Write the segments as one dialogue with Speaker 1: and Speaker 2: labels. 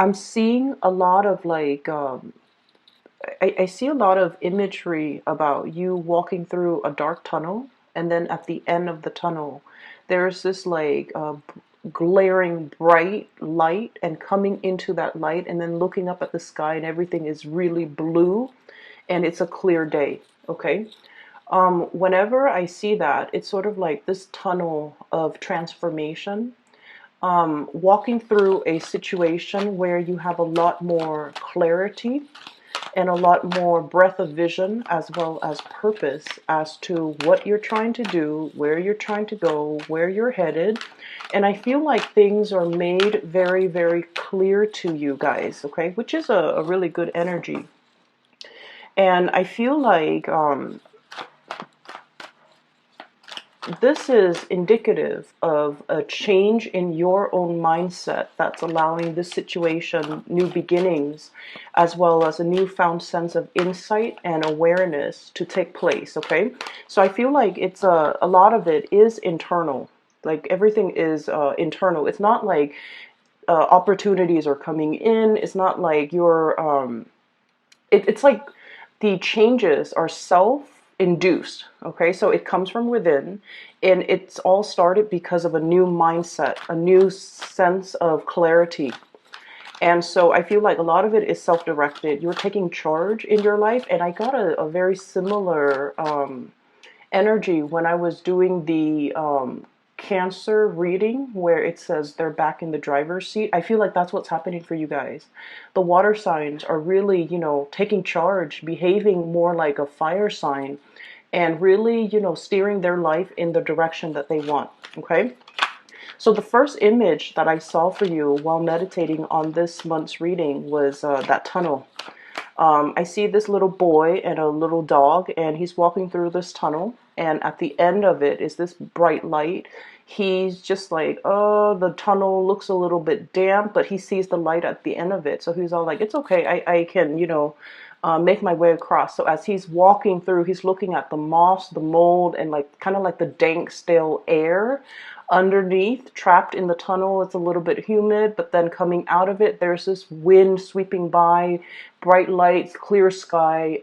Speaker 1: I'm seeing a lot of like, I see a lot of imagery about you walking through a dark tunnel, and then at the end of the tunnel, there's this like glaring bright light, and coming into that light, and then looking up at the sky, and everything is really blue, and it's a clear day. Okay. Whenever I see that, it's sort of like this tunnel of transformation, walking through a situation where you have a lot more clarity and a lot more breadth of vision, as well as purpose as to what you're trying to do, where you're trying to go, where you're headed. And I feel like things are made very, very clear to you guys, okay, which is a really good energy. And I feel like this is indicative of a change in your own mindset that's allowing this situation new beginnings, as well as a newfound sense of insight and awareness to take place. Okay, so I feel like it's a lot of it is internal. Like everything is internal. It's not like opportunities are coming in. It's not like you're it's like the changes are self-induced. Okay, so it comes from within, and it's all started because of a new mindset, a new sense of clarity. And so I feel like a lot of it is self-directed. You're taking charge in your life, and I got a very similar energy when I was doing the Cancer reading, where it says they're back in the driver's seat. I feel like that's what's happening for you guys. The water signs are really, taking charge, behaving more like a fire sign, and really, steering their life in the direction that they want. Okay. So the first image that I saw for you while meditating on this month's reading was that tunnel. I see this little boy and a little dog, and he's walking through this tunnel. And at the end of it is this bright light. He's just like, oh, the tunnel looks a little bit damp, but he sees the light at the end of it. So he's all like, it's okay. I can, make my way across. So as he's walking through, he's looking at the moss, the mold, and like kind of like the dank, stale air underneath, trapped in the tunnel. It's a little bit humid, but then coming out of it, there's this wind sweeping by, bright lights, clear sky,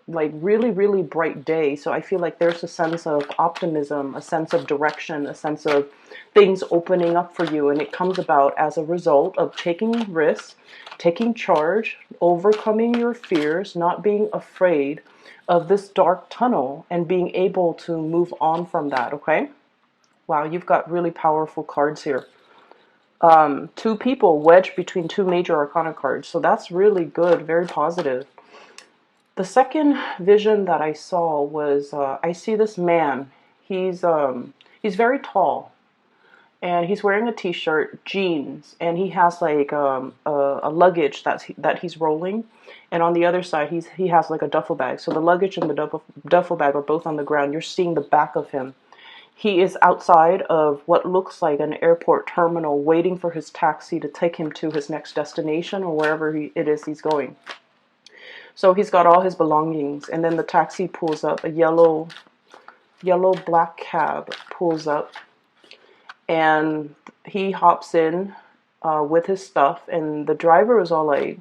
Speaker 1: like really, really bright day. So I feel like there's a sense of optimism, a sense of direction, a sense of things opening up for you. And it comes about as a result of taking risks, taking charge, overcoming your fears, not being afraid of this dark tunnel, and being able to move on from that. Okay. Wow, you've got really powerful cards here. Two people wedged between two major arcana cards. So that's really good, very positive. The second vision that I saw was I see this man. He's very tall, and he's wearing a t-shirt, jeans, and he has like a luggage that he's rolling, and on the other side he has like a duffel bag. So the luggage and the duffel bag are both on the ground. You're seeing the back of him. He is outside of what looks like an airport terminal, waiting for his taxi to take him to his next destination, or wherever it is he's going. So he's got all his belongings, and then the taxi pulls up. A yellow black cab pulls up, and he hops in with his stuff, and the driver is all like,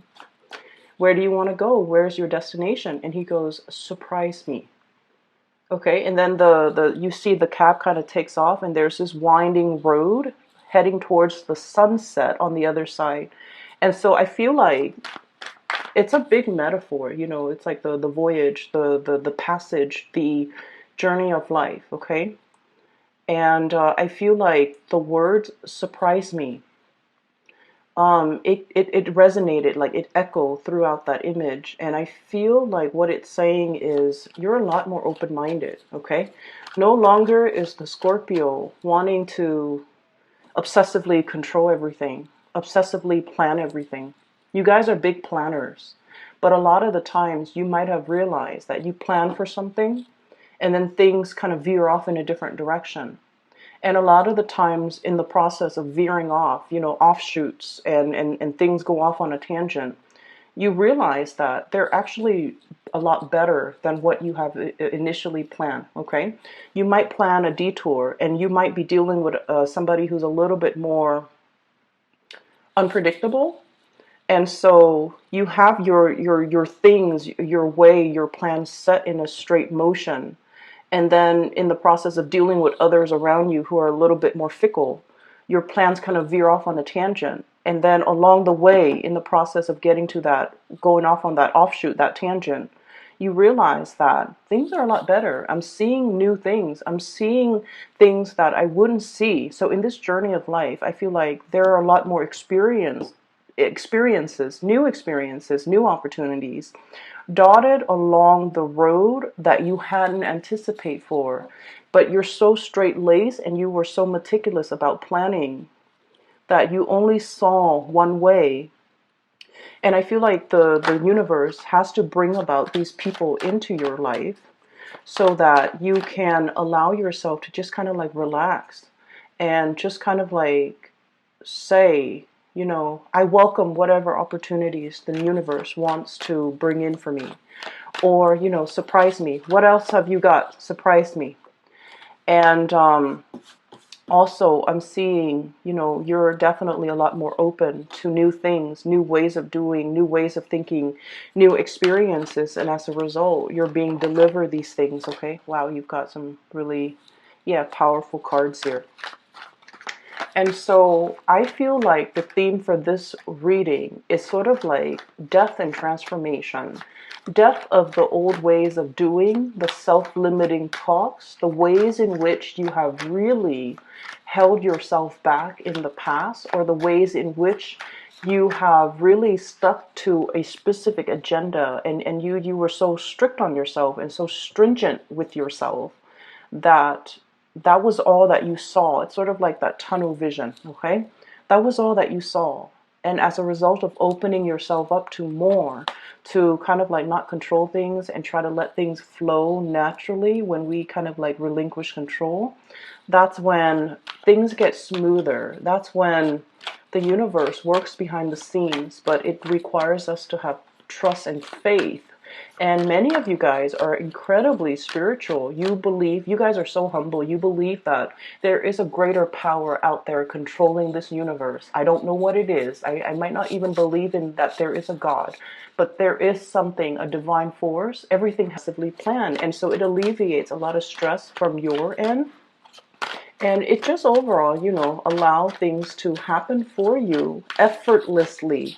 Speaker 1: where do you want to go? Where's your destination? And he goes, surprise me. Okay, and then the you see the cab kind of takes off, and there's this winding road heading towards the sunset on the other side. And so I feel like it's a big metaphor, it's like the voyage, the passage, the journey of life. Okay. And I feel like the words surprise me. It resonated, like it echoed throughout that image. And I feel like what it's saying is you're a lot more open-minded. Okay. No longer is the Scorpio wanting to obsessively control everything, obsessively plan everything. You guys are big planners, but a lot of the times you might have realized that you plan for something, and then things kind of veer off in a different direction. And a lot of the times in the process of veering off, offshoots, and things go off on a tangent, you realize that they're actually a lot better than what you have initially planned. Okay. You might plan a detour, and you might be dealing with somebody who's a little bit more unpredictable. And so you have your things, your way, your plans set in a straight motion. And then in the process of dealing with others around you who are a little bit more fickle, your plans kind of veer off on a tangent. And then along the way, in the process of getting to that, going off on that offshoot, that tangent, you realize that things are a lot better. I'm seeing new things. I'm seeing things that I wouldn't see. So in this journey of life, I feel like there are a lot more experiences, new opportunities dotted along the road that you hadn't anticipated for. But you're so straight-laced and you were so meticulous about planning that you only saw one way. And I feel like the universe has to bring about these people into your life so that you can allow yourself to just kind of like relax and just kind of like say, you know, I welcome whatever opportunities the universe wants to bring in for me. Or, you know, surprise me. What else have you got? Surprise me. And also, I'm seeing, you know, you're definitely a lot more open to new things, new ways of doing, new ways of thinking, new experiences. And as a result, you're being delivered these things, okay? Wow, you've got some really, yeah, powerful cards here. And so I feel like the theme for this reading is sort of like death and transformation. Death of the old ways of doing, the self-limiting talks, the ways in which you have really held yourself back in the past, or the ways in which you have really stuck to a specific agenda, and you were so strict on yourself and so stringent with yourself that that was all that you saw. It's sort of like that tunnel vision, okay? That was all that you saw. And as a result of opening yourself up to more, to kind of like not control things and try to let things flow naturally when we kind of like relinquish control, that's when things get smoother. That's when the universe works behind the scenes, but it requires us to have trust and faith. And many of you guys are incredibly spiritual. You believe, you guys are so humble. You believe that there is a greater power out there controlling this universe. I don't know what it is. I might not even believe in that there is a God, but there is something, a divine force. Everything has to be planned. And so it alleviates a lot of stress from your end. And it just overall, you know, allow things to happen for you effortlessly,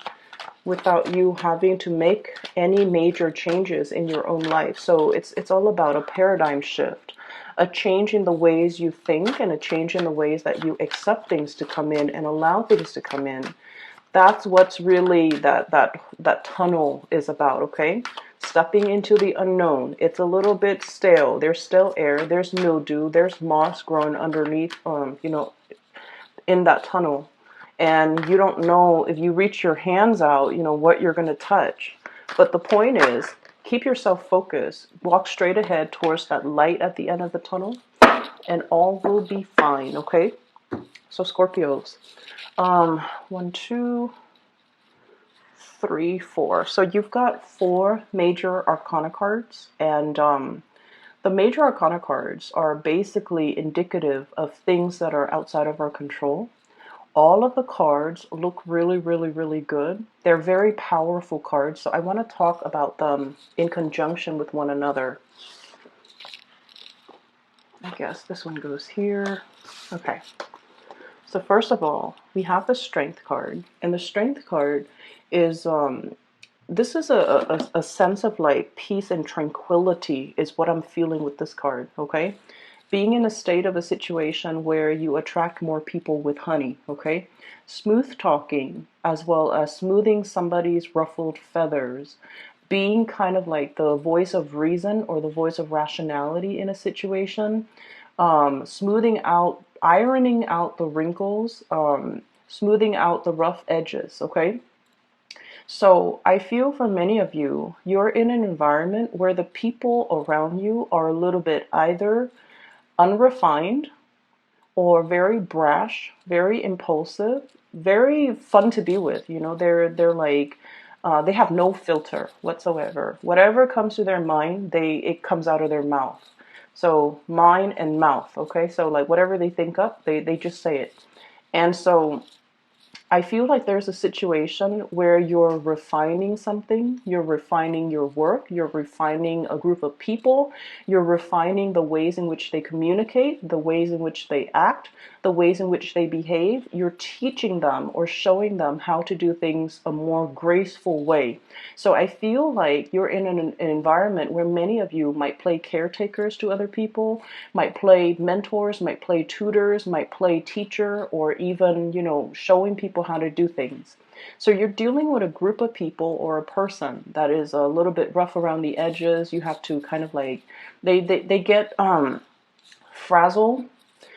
Speaker 1: without you having to make any major changes in your own life. So it's all about a paradigm shift, a change in the ways you think, and a change in the ways that you accept things to come in and allow things to come in. That's what's really that tunnel is about, okay? Stepping into the unknown. It's a little bit stale. There's still air, there's mildew, there's moss growing underneath you know, in that tunnel. And you don't know if you reach your hands out, you know, what you're going to touch. But the point is, keep yourself focused. Walk straight ahead towards that light at the end of the tunnel, and all will be fine, okay? So Scorpios, 1, 2, 3, 4. So you've got 4 major arcana cards, and the major arcana cards are basically indicative of things that are outside of our control. All of the cards look really, really, really good. They're very powerful cards, so I want to talk about them in conjunction with one another. I guess this one goes here. Okay. So first of all, we have the Strength card, and the Strength card is this is a sense of like peace and tranquility is what I'm feeling with this card, okay? Being in a state of a situation where you attract more people with honey, okay? Smooth talking, as well as smoothing somebody's ruffled feathers. Being kind of like the voice of reason or the voice of rationality in a situation. Smoothing out, ironing out the wrinkles, smoothing out the rough edges, okay? So I feel for many of you, you're in an environment where the people around you are a little bit either unrefined or very brash, very impulsive, very fun to be with. You know, they're like they have no filter whatsoever. Whatever comes to their mind, it comes out of their mouth. So mind and mouth, okay? So like whatever they think up, they just say it. And so I feel like there's a situation where you're refining something, you're refining your work, you're refining a group of people, you're refining the ways in which they communicate, the ways in which they act, the ways in which they behave. You're teaching them or showing them how to do things a more graceful way. So I feel like you're in an environment where many of you might play caretakers to other people, might play mentors, might play tutors, might play teacher, or even, showing people how to do things. So you're dealing with a group of people or a person that is a little bit rough around the edges. You have to kind of like, they get frazzled,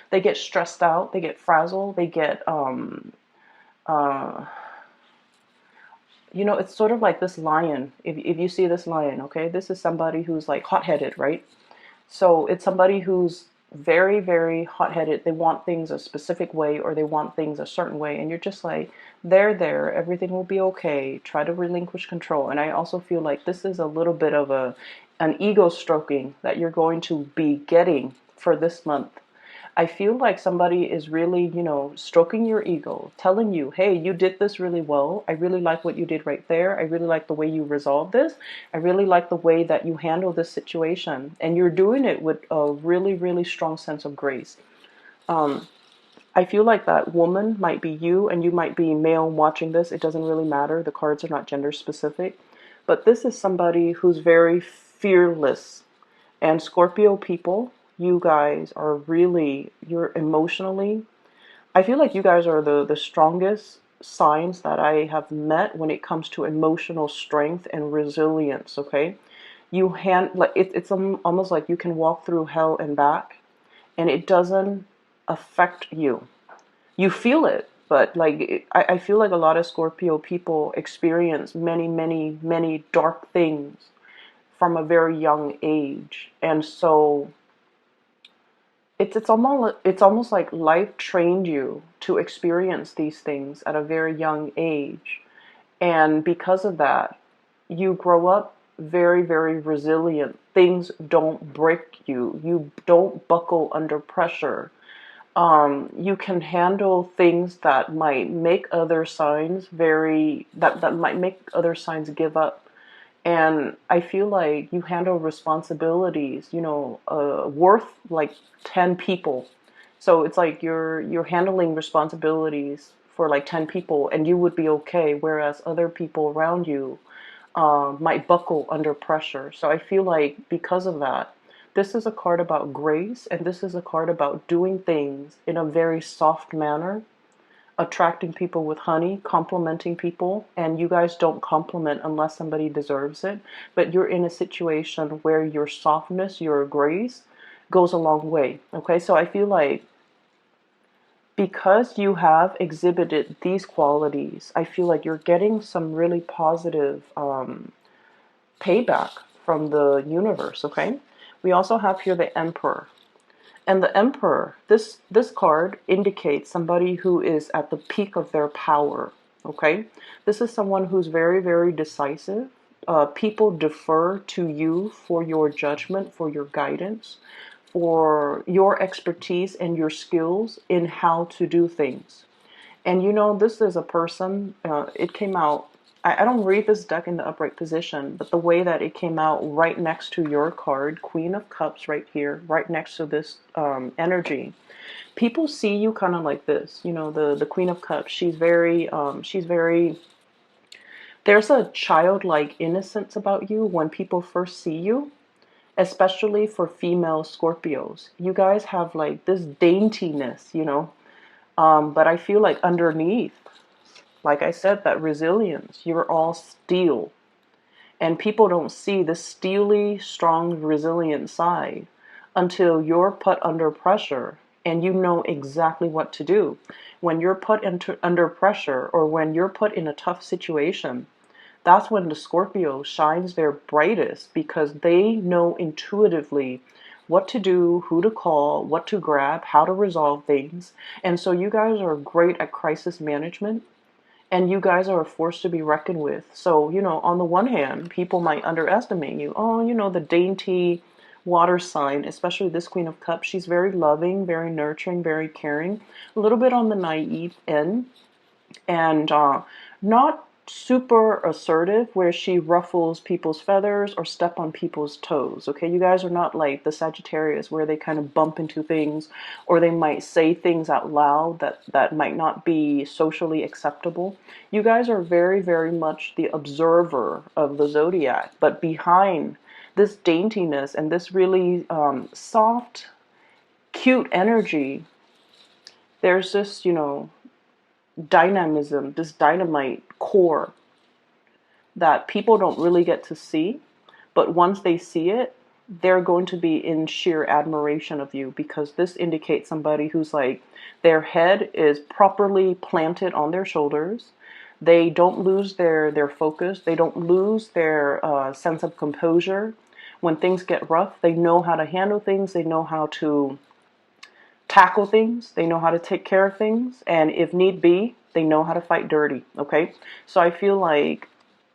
Speaker 1: they get stressed out, they get frazzled, they get uh, it's sort of like this lion. If you see this lion, okay, this is somebody who's like hot-headed, right? So it's somebody who's very, very hot-headed. They want things a specific way, or they want things a certain way. And you're just like, there, everything will be okay. Try to relinquish control. And I also feel like this is a little bit of an ego stroking that you're going to be getting for this month. I feel like somebody is really, stroking your ego, telling you, hey, you did this really well. I really like what you did right there. I really like the way you resolved this. I really like the way that you handle this situation. And you're doing it with a really, really strong sense of grace. I feel like that woman might be you, and you might be male watching this. It doesn't really matter. The cards are not gender specific. But this is somebody who's very fearless. And Scorpio people, you guys are really, you're emotionally, I feel like you guys are the strongest signs that I have met when it comes to emotional strength and resilience, okay? It's almost like you can walk through hell and back, and it doesn't affect you. You feel it, but like I feel like a lot of Scorpio people experience many, many, many dark things from a very young age. And so it's almost like life trained you to experience these things at a very young age. And because of that, you grow up very, very resilient. Things don't break you. You don't buckle under pressure. You can handle things that might make other signs that might make other signs give up. And I feel like you handle responsibilities, worth like 10 people. So it's like you're handling responsibilities for like 10 people, and you would be okay, whereas other people around you might buckle under pressure. So I feel like because of that, this is a card about grace, and this is a card about doing things in a very soft manner, attracting people with honey, complimenting people. And you guys don't compliment unless somebody deserves it, but you're in a situation where your softness, your grace goes a long way. Okay, so I feel like because you have exhibited these qualities, I feel like you're getting some really positive payback from the universe. Okay, we also have here the Emperor. And the Emperor, this card indicates somebody who is at the peak of their power, okay? This is someone who's very, very decisive. People defer to you for your judgment, for your guidance, for your expertise and your skills in how to do things. And this is a person, it came out, I don't read this deck in the upright position, but the way that it came out right next to your card, Queen of Cups right here, right next to this energy, people see you kind of like this. The Queen of Cups, she's very, there's a childlike innocence about you when people first see you, especially for female Scorpios. You guys have like this daintiness. But I feel like underneath, like I said, that resilience, you're all steel. And people don't see the steely, strong, resilient side until you're put under pressure and you know exactly what to do. When you're put under pressure, or when you're put in a tough situation, that's when the Scorpio shines their brightest, because they know intuitively what to do, who to call, what to grab, how to resolve things. And so you guys are great at crisis management, and you guys are a force to be reckoned with. So, on the one hand, people might underestimate you. Oh, the dainty water sign, especially this Queen of Cups, she's very loving, very nurturing, very caring, a little bit on the naive end. and not super assertive where she ruffles people's feathers or step on people's toes. Okay, you guys are not like the Sagittarius where they kind of bump into things, or they might say things out loud that might not be socially acceptable. You guys are very, very much the observer of the zodiac, but behind this daintiness and this really soft, cute energy, there's this, dynamism, this dynamite core that people don't really get to see. But once they see it, they're going to be in sheer admiration of you, because this indicates somebody who's like, their head is properly planted on their shoulders. They don't lose their focus. They don't lose their sense of composure. When things get rough, they know how to handle things. They know how to tackle things. They know how to take care of things. And if need be, they know how to fight dirty. Okay? So I feel like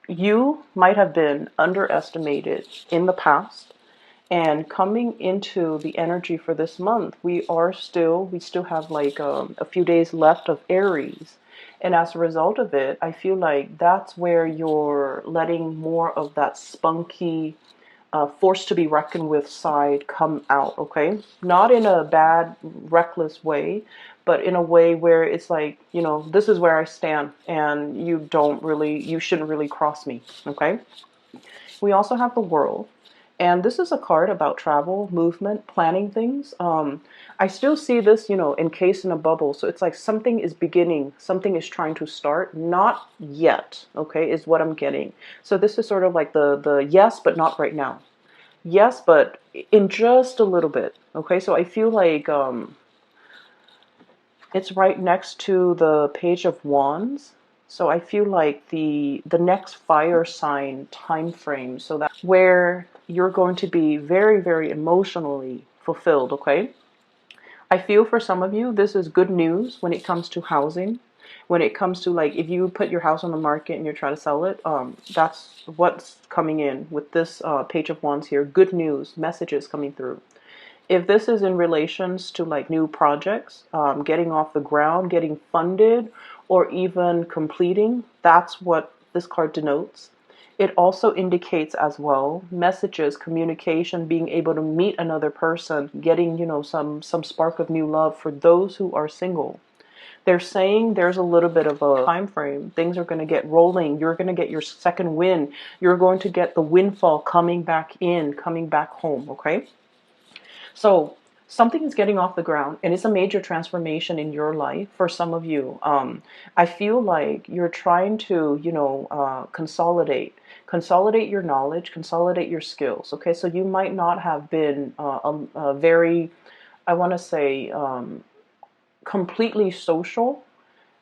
Speaker 1: you might have been underestimated in the past, and coming into the energy for this month, we still have like a few days left of Aries. And as a result of it, I feel like that's where you're letting more of that spunky, force to be reckoned with side come out, okay? Not in a bad, reckless way, but in a way where it's like, this is where I stand, and you shouldn't really cross me, okay? We also have the World, and this is a card about travel, movement, planning things. I still see this, encased in a bubble. So it's like something is beginning, something is trying to start, not yet, okay, is what I'm getting. So this is sort of like the yes, but not right now. Yes, but in just a little bit, okay? So I feel like it's right next to the Page of Wands. So I feel like the next fire sign time frame, so that where you're going to be very, very emotionally fulfilled, okay? I feel for some of you, this is good news when it comes to housing. When it comes to, like, if you put your house on the market and you're trying to sell it, that's what's coming in with this Page of Wands here. Good news, messages coming through. If this is in relations to like new projects, getting off the ground, getting funded, or even completing, that's what this card denotes. It also indicates as well messages, communication, being able to meet another person, getting, some spark of new love for those who are single. They're saying there's a little bit of a time frame. Things are going to get rolling. You're going to get your second win. You're going to get the windfall coming back in, coming back home, okay? So something is getting off the ground, and it's a major transformation in your life for some of you. I feel like you're trying to, consolidate your knowledge, consolidate your skills. Okay, so you might not have been a very, I want to say, completely social.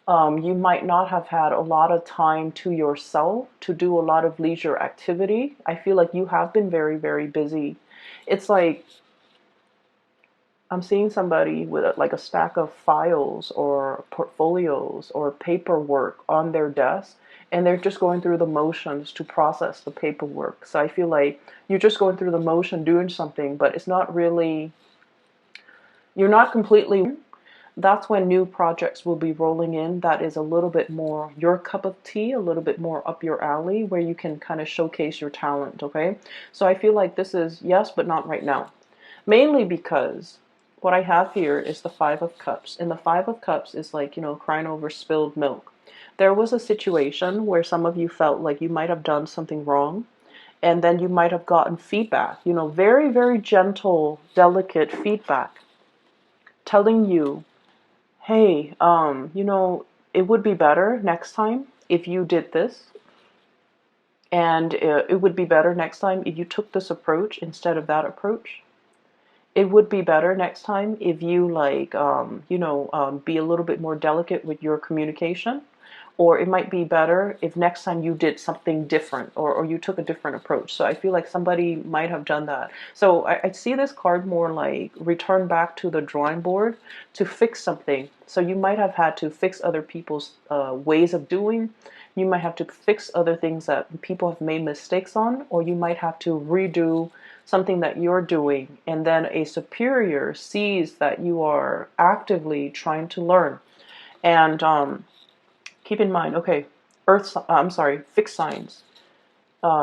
Speaker 1: You might not have had a lot of time to yourself to do a lot of leisure activity. I feel like you have been very, very busy. It's like I'm seeing somebody with like a stack of files or portfolios or paperwork on their desk, and they're just going through the motions to process the paperwork. So I feel like you're just going through the motion doing something, but it's not really, you're not completely. That's when new projects will be rolling in that is a little bit more your cup of tea, a little bit more up your alley, where you can kind of showcase your talent, okay? So I feel like this is yes, but not right now. Mainly because what I have here is the Five of Cups. And the Five of Cups is like, crying over spilled milk. There was a situation where some of you felt like you might have done something wrong. And then you might have gotten feedback, very, very gentle, delicate feedback telling you, hey, it would be better next time if you did this. And it would be better next time if you took this approach instead of that approach. It would be better next time if you be a little bit more delicate with your communication. Or it might be better if next time you did something different, or you took a different approach. So I feel like somebody might have done that. So I see this card more like return back to the drawing board to fix something. So you might have had to fix other people's ways of doing. You might have to fix other things that people have made mistakes on, or you might have to redo something that you're doing, and then a superior sees that you are actively trying to learn. And Keep in mind, okay, fixed signs.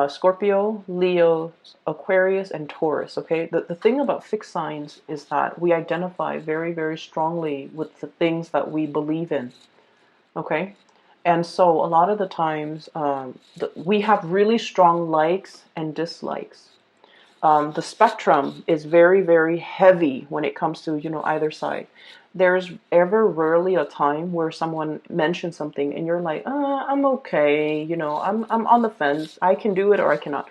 Speaker 1: Scorpio, Leo, Aquarius, and Taurus. Okay, the thing about fixed signs is that we identify very, very strongly with the things that we believe in. Okay, and so a lot of the times we have really strong likes and dislikes. The spectrum is very, very heavy when it comes to, either side. There's ever rarely a time where someone mentions something and you're like, I'm okay, I'm on the fence. I can do it or I cannot.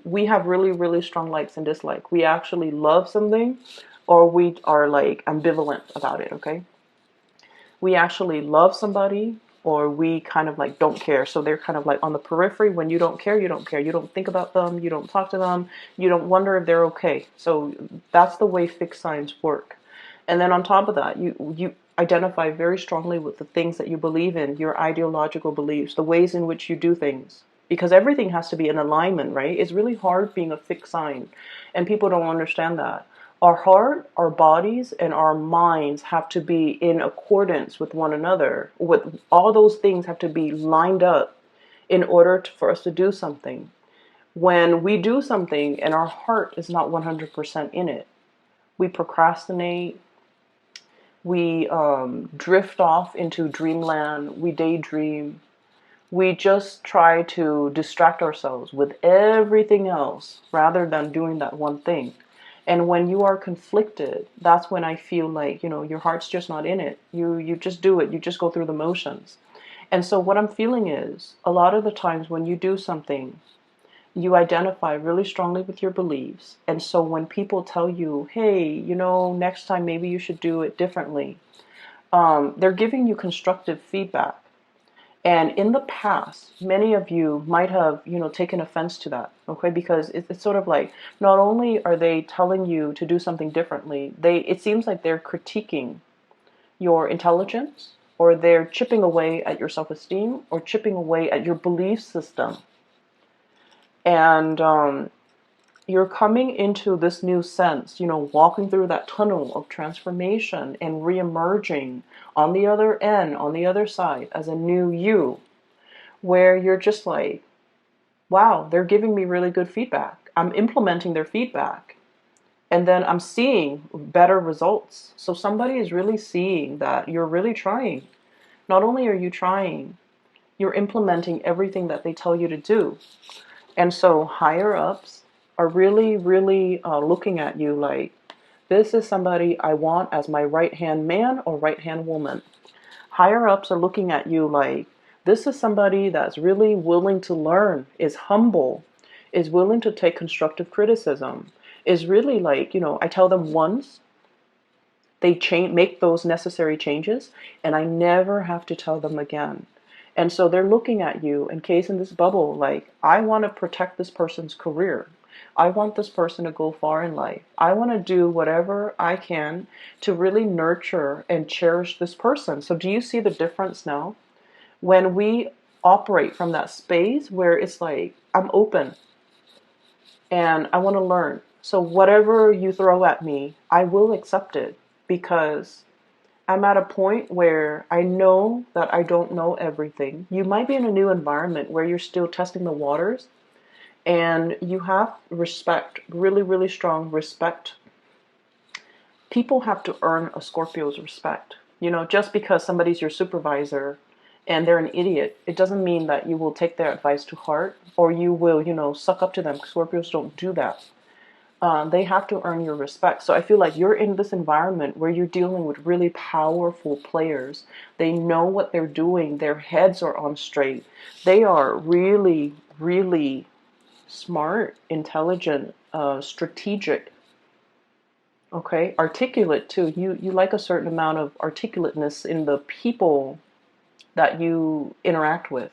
Speaker 1: We have really, really strong likes and dislikes. We actually love something or we are like ambivalent about it, okay? We actually love somebody or we kind of like don't care. So they're kind of like on the periphery. When you don't care, you don't care. You don't think about them. You don't talk to them. You don't wonder if they're okay. So that's the way fixed signs work. And then on top of that, you identify very strongly with the things that you believe in, your ideological beliefs, the ways in which you do things. Because everything has to be in alignment, right? It's really hard being a fixed sign. And people don't understand that. Our heart, our bodies, and our minds have to be in accordance with one another. With all those things have to be lined up in order for us to do something. When we do something and our heart is not 100% in it, we procrastinate, we drift off into dreamland, we daydream, we just try to distract ourselves with everything else rather than doing that one thing. And when you are conflicted, that's when I feel like, your heart's just not in it. You just do it. You just go through the motions. And so what I'm feeling is a lot of the times when you do something, you identify really strongly with your beliefs. And so when people tell you, hey, next time maybe you should do it differently, they're giving you constructive feedback. And in the past, many of you might have, taken offense to that, okay? Because it's sort of like, not only are they telling you to do something differently, it seems like they're critiquing your intelligence, or they're chipping away at your self-esteem, or chipping away at your belief system. And you're coming into this new sense, walking through that tunnel of transformation and re-emerging on the other end, on the other side, as a new you, where you're just like, wow, they're giving me really good feedback. I'm implementing their feedback. And then I'm seeing better results. So somebody is really seeing that you're really trying. Not only are you trying, you're implementing everything that they tell you to do. And so higher ups are really, really looking at you like, this is somebody I want as my right-hand man or right-hand woman. Higher ups are looking at you like, this is somebody that's really willing to learn, is humble, is willing to take constructive criticism, is really like, I tell them once, they make those necessary changes, and I never have to tell them again. And so they're looking at you, encased in this bubble, like, I want to protect this person's career. I want this person to go far in life. I want to do whatever I can to really nurture and cherish this person. So do you see the difference now? When we operate from that space where it's like, I'm open and I want to learn. So whatever you throw at me, I will accept it because I'm at a point where I know that I don't know everything. You might be in a new environment where you're still testing the waters, and you have respect, really, really strong respect. People have to earn a Scorpio's respect. Just because somebody's your supervisor and they're an idiot, it doesn't mean that you will take their advice to heart or you will, suck up to them. Scorpios don't do that. They have to earn your respect. So I feel like you're in this environment where you're dealing with really powerful players. They know what they're doing. Their heads are on straight. They are really, really smart, intelligent, strategic. Okay, articulate too. You like a certain amount of articulateness in the people that you interact with.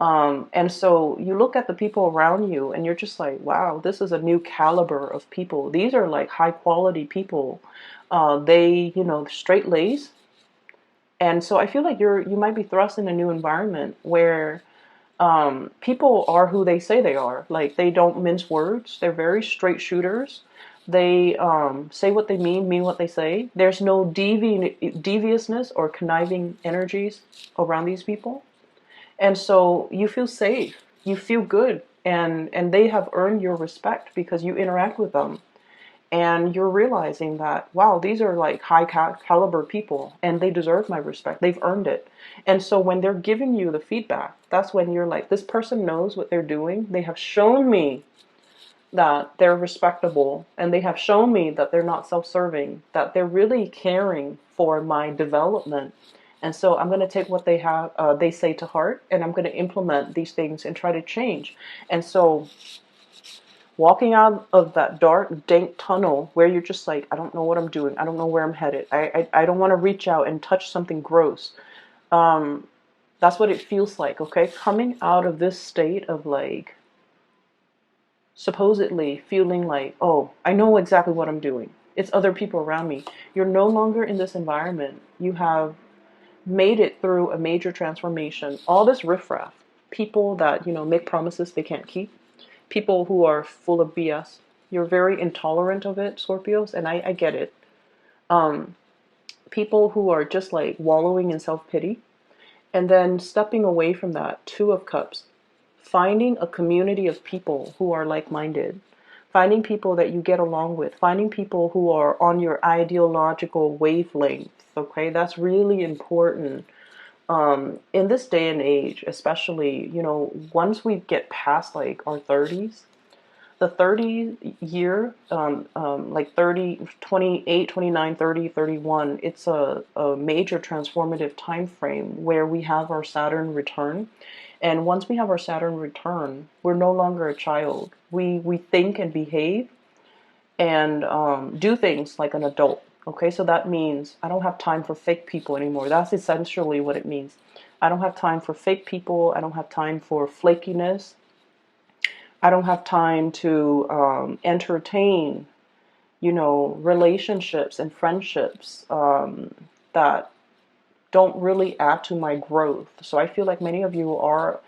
Speaker 1: And so you look at the people around you and you're just like, wow, this is a new caliber of people. These are like high quality people. They, straight laced. And so I feel like you might be thrust in a new environment where people are who they say they are. Like, they don't mince words. They're very straight shooters. They say what they mean what they say. There's no deviousness or conniving energies around these people. And so you feel safe, you feel good, and they have earned your respect because you interact with them. And you're realizing that, wow, these are like high caliber people and they deserve my respect. They've earned it. And so when they're giving you the feedback, that's when you're like, this person knows what they're doing. They have shown me that they're respectable, and they have shown me that they're not self-serving, that they're really caring for my development. And so I'm going to take what they say to heart, and I'm going to implement these things and try to change. And so walking out of that dark, dank tunnel where you're just like, I don't know what I'm doing. I don't know where I'm headed. I don't want to reach out and touch something gross. That's what it feels like, okay? Coming out of this state of like, supposedly feeling like, oh, I know exactly what I'm doing. It's other people around me. You're no longer in this environment. You have made it through a major transformation. All this riffraff, people that, make promises they can't keep, people who are full of BS. You're very intolerant of it, Scorpios, and I get it. People who are just like wallowing in self-pity, and then stepping away from that, Two of Cups, finding a community of people who are like-minded, finding people that you get along with, finding people who are on your ideological wavelength, okay? That's really important. In this day and age, especially, once we get past like our 30s, the 30 year, like 30, 28, 29, 30, 31, it's a major transformative time frame where we have our Saturn return. And once we have our Saturn return, we're no longer a child. We think and behave and do things like an adult. Okay, so that means I don't have time for fake people anymore. That's essentially what it means. I don't have time for fake people. I don't have time for flakiness. I don't have time to entertain, relationships and friendships that don't really add to my growth. So I feel like many of you are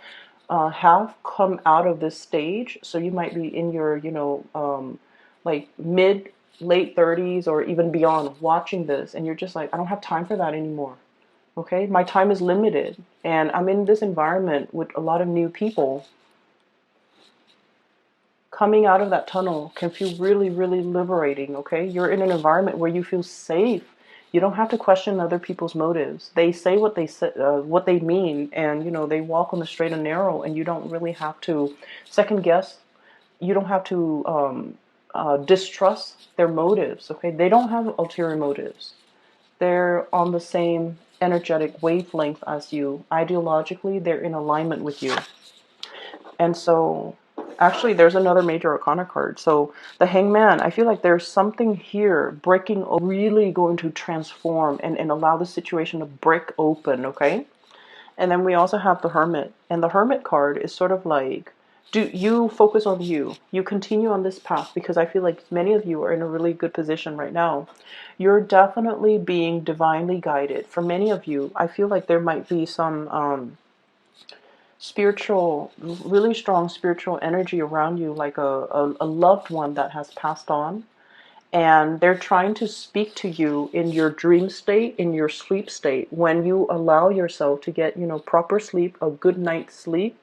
Speaker 1: have come out of this stage. So you might be in your, like mid, late 30s or even beyond watching this, and you're just like, I don't have time for that anymore. Okay, my time is limited, and I'm in this environment with a lot of new people. Coming out of that tunnel can feel really, really liberating, okay? You're in an environment where you feel safe. You don't have to question other people's motives. They say what they say, what they mean, and they walk on the straight and narrow, and you don't really have to second guess. You don't have to distrust their motives, okay? They don't have ulterior motives. They're on the same energetic wavelength as you. Ideologically, they're in alignment with you. And so, actually, there's another major arcana card. So, the Hangman, I feel like there's something here breaking, really going to transform and allow the situation to break open, okay? And then we also have the Hermit. And the Hermit card is sort of like, do you focus on you? You continue on this path, because I feel like many of you are in a really good position right now. You're definitely being divinely guided. For many of you, I feel like there might be some spiritual, really strong spiritual energy around you, like a loved one that has passed on. And they're trying to speak to you in your dream state, in your sleep state, when you allow yourself to get, proper sleep, a good night's sleep,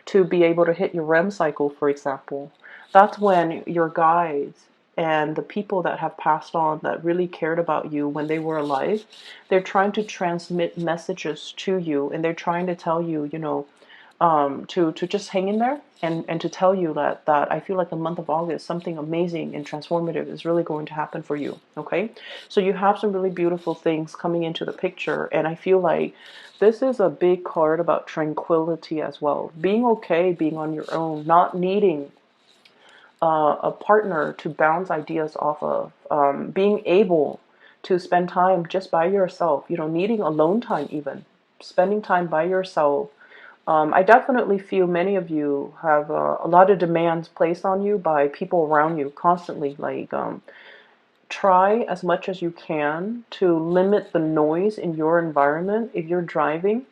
Speaker 1: to be able to hit your REM cycle, for example. That's when your guides and the people that have passed on that really cared about you when they were alive, they're trying to transmit messages to you, and they're trying to tell you, to just hang in there, and to tell you that I feel like the month of August, something amazing and transformative is really going to happen for you, okay? So you have some really beautiful things coming into the picture, and I feel like this is a big card about tranquility as well. Being okay, being on your own, not needing a partner to bounce ideas off of, being able to spend time just by yourself, needing alone time even, spending time by yourself. I definitely feel many of you have a lot of demands placed on you by people around you constantly. Like, try as much as you can to limit the noise in your environment. If you're driving,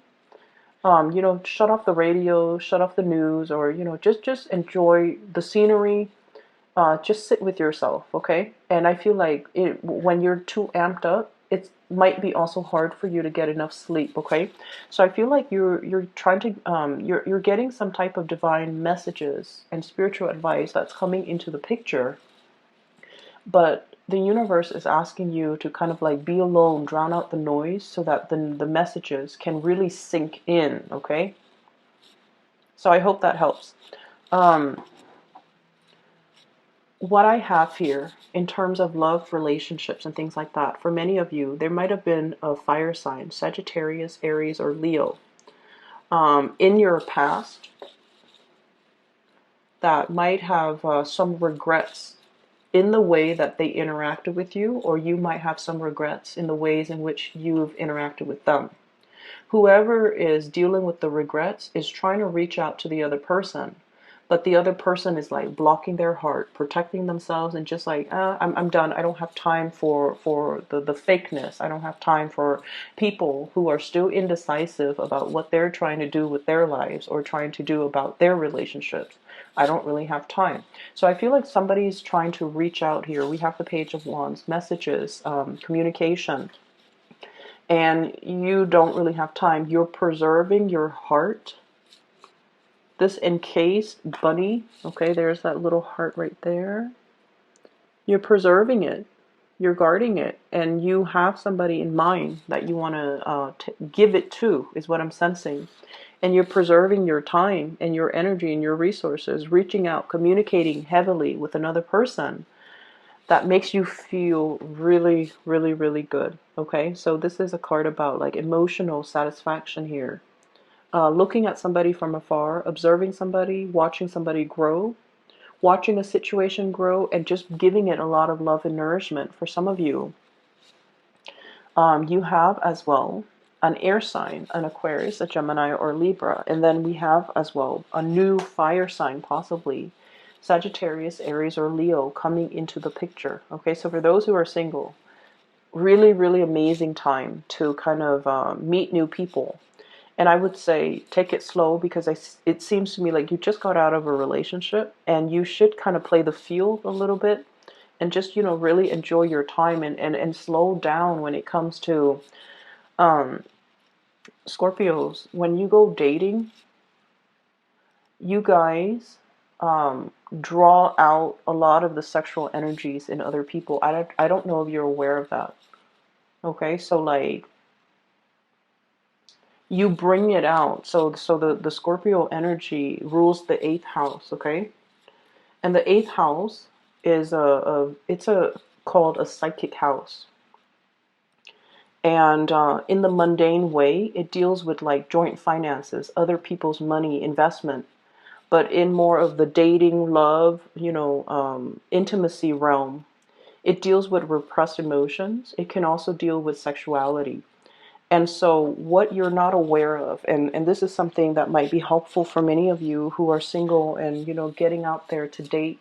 Speaker 1: shut off the radio, shut off the news, or just enjoy the scenery, just sit with yourself, okay? And I feel like when you're too amped up, it might be also hard for you to get enough sleep, okay? So I feel like you're trying to you're getting some type of divine messages and spiritual advice that's coming into the picture, but the universe is asking you to kind of like be alone, drown out the noise, so that the messages can really sink in, okay? So I hope that helps. Um, what I have here in terms of love, relationships, and things like that, for many of you, there might have been a fire sign, Sagittarius, Aries, or Leo, in your past that might have some regrets in the way that they interacted with you, or you might have some regrets in the ways in which you've interacted with them. Whoever is dealing with the regrets is trying to reach out to the other person, but the other person is like blocking their heart, protecting themselves, and just like, I'm done. I don't have time for the fakeness. I don't have time for people who are still indecisive about what they're trying to do with their lives or trying to do about their relationships. I don't really have time. So I feel like somebody's trying to reach out here. We have the Page of Wands, messages, communication, and you don't really have time. You're preserving your heart. This encased bunny, okay, there's that little heart right there. You're preserving it. You're guarding it. And you have somebody in mind that you want to give it to, is what I'm sensing. And you're preserving your time and your energy and your resources, reaching out, communicating heavily with another person that makes you feel really, really, really good. Okay, so this is a card about like emotional satisfaction here. Looking at somebody from afar, observing somebody, watching somebody grow, watching a situation grow, and just giving it a lot of love and nourishment. For some of you, you have as well an air sign, an Aquarius, a Gemini, or Libra. And then we have as well a new fire sign, possibly Sagittarius, Aries, or Leo coming into the picture. Okay, so for those who are single, really, really amazing time to kind of meet new people. And I would say take it slow, because it seems to me like you just got out of a relationship and you should kind of play the field a little bit and just, really enjoy your time and slow down when it comes to Scorpios. When you go dating, you guys draw out a lot of the sexual energies in other people. I don't know if you're aware of that. Okay, so like you bring it out. So the Scorpio energy rules the eighth house, okay? And the eighth house is it's called a psychic house. And in the mundane way, it deals with like joint finances, other people's money, investment. But in more of the dating, love, intimacy realm, it deals with repressed emotions. It can also deal with sexuality. And so what you're not aware of, and this is something that might be helpful for many of you who are single and, getting out there to date,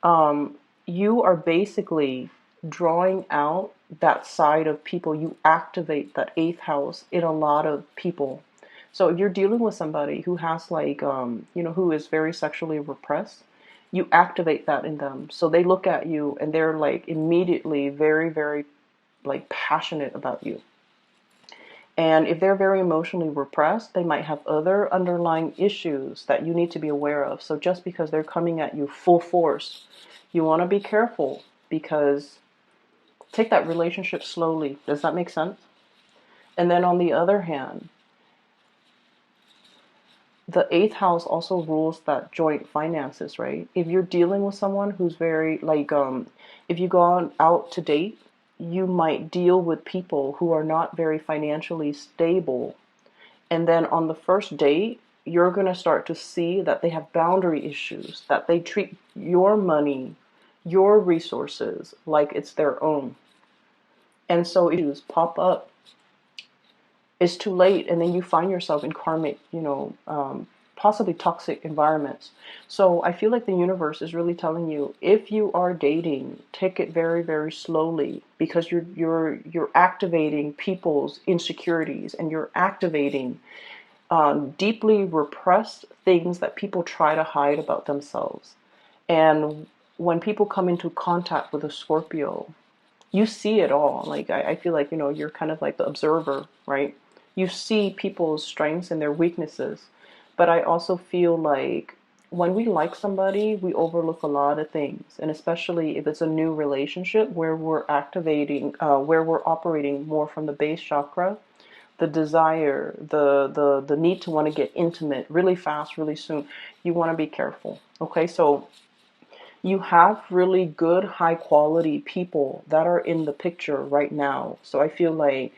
Speaker 1: you are basically drawing out that side of people. You activate that eighth house in a lot of people. So if you're dealing with somebody who has like, who is very sexually repressed, you activate that in them. So they look at you and they're like immediately very, very like passionate about you. And if they're very emotionally repressed, they might have other underlying issues that you need to be aware of. So just because they're coming at you full force, you want to be careful, because take that relationship slowly. Does that make sense? And then on the other hand, the eighth house also rules that joint finances, right? If you're dealing with someone who's very like, if you go out to date, you might deal with people who are not very financially stable. And then on the first date, you're going to start to see that they have boundary issues, that they treat your money, your resources like it's their own. And so issues pop up. It's too late, and then you find yourself in karmic, possibly toxic environments. So I feel like the universe is really telling you, if you are dating, take it very, very slowly, because you're activating people's insecurities, and you're activating deeply repressed things that people try to hide about themselves. And when people come into contact with a Scorpio, you see it all. Like, I feel like, you're kind of like the observer, right? You see people's strengths and their weaknesses. But I also feel like when we like somebody, we overlook a lot of things. And especially if it's a new relationship where we're where we're operating more from the base chakra, the desire, the need to want to get intimate really fast, really soon, you want to be careful. Okay, so you have really good, high quality people that are in the picture right now. So I feel like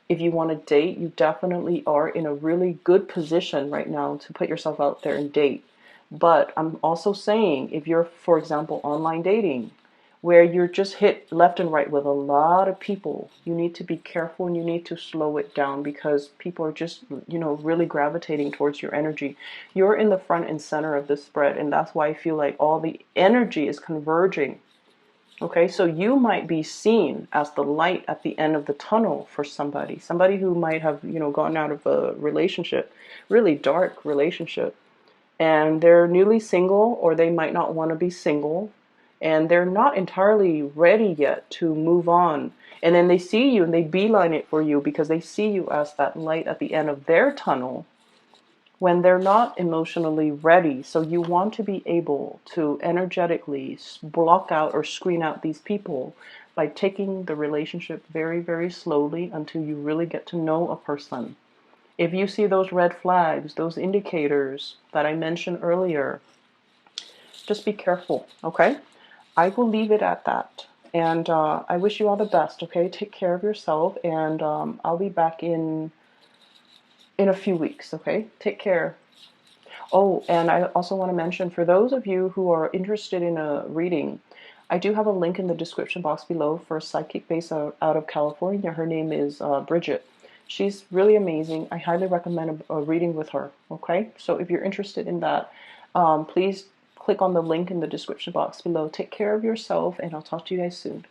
Speaker 1: if you want to date, you definitely are in a really good position right now to put yourself out there and date. But I'm also saying, if you're, for example, online dating, where you're just hit left and right with a lot of people, you need to be careful and you need to slow it down, because people are just, really gravitating towards your energy. You're in the front and center of this spread, and that's why I feel like all the energy is converging. Okay, so you might be seen as the light at the end of the tunnel for somebody who might have, gotten out of a relationship, really dark relationship, and they're newly single, or they might not want to be single, and they're not entirely ready yet to move on. And then they see you and they beeline it for you because they see you as that light at the end of their tunnel when they're not emotionally ready. So you want to be able to energetically block out or screen out these people by taking the relationship very, very slowly until you really get to know a person. If you see those red flags, those indicators that I mentioned earlier, just be careful, okay? I will leave it at that. And I wish you all the best, okay? Take care of yourself, and I'll be back in a few weeks, okay? Take care. Oh, and I also want to mention, for those of you who are interested in a reading, I do have a link in the description box below for a psychic based out of California. Her name is Bridget. She's really amazing. I highly recommend a reading with her, okay? So if you're interested in that, please click on the link in the description box below. Take care of yourself, and I'll talk to you guys soon.